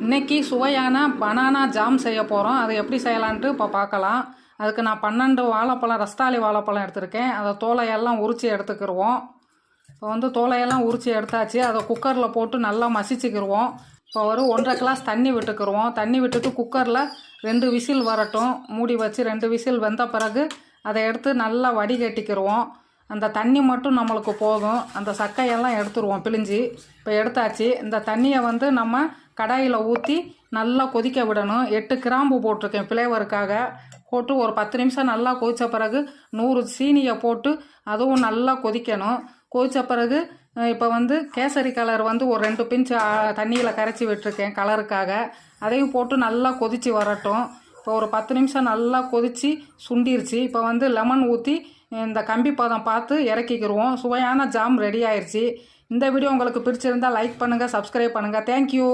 இன்றைக்கி சுவையான banana jam செய்ய போகிறோம். அதை எப்படி செய்யலான்ட்டு இப்போ பார்க்கலாம். அதுக்கு நான் 12 வாழைப்பழம், ரஸ்தாளி வாழைப்பழம் எடுத்திருக்கேன். அதை தோலையெல்லாம் உரித்து எடுத்துக்கிடுவோம். இப்போ தோலையெல்லாம் உரித்து எடுத்தாச்சு. அதை குக்கரில் போட்டு நல்லா மசிச்சுக்கிடுவோம். இப்போ 1.5 கிளாஸ் தண்ணி விட்டுக்கிடுவோம். தண்ணி விட்டுட்டு குக்கரில் 2 விசில் வரட்டும். மூடி வச்சு 2 விசில் வெந்த பிறகு அதை எடுத்து நல்லா வடிகட்டிக்கிடுவோம். அந்த தண்ணி மட்டும் நம்மளுக்கு போதும். அந்த சக்கையெல்லாம் எடுத்துருவோம் பிழிஞ்சு. இப்போ எடுத்தாச்சு. இந்த தண்ணியை நம்ம கடாயில் ஊற்றி நல்லா கொதிக்க விடணும். 8 கிராம்பு போட்டிருக்கேன் ஃப்ளேவருக்காக. போட்டு ஒரு 10 நிமிஷம் நல்லா கொதித்த பிறகு 100 சீனியை போட்டு அதுவும் நல்லா கொதிக்கணும். கொதித்த பிறகு இப்போ கேசரி கலர் ஒரு 2 பிஞ்ச் தண்ணியில் கரைச்சி விட்டுருக்கேன் கலருக்காக. அதையும் போட்டு நல்லா கொதித்து வரட்டும். இப்போ ஒரு 10 நிமிஷம் நல்லா கொதித்து சுண்டிருச்சு. இப்போ லெமன் ஊற்றி இந்த கம்பி பதம் பார்த்து இறக்கிக்கிடுவோம். சுவையான ஜாம் ரெடி ஆயிடுச்சு. இந்த வீடியோ உங்களுக்கு பிடிச்சிருந்தால் லைக் பண்ணுங்கள், சப்ஸ்கிரைப் பண்ணுங்கள். தேங்க்யூ.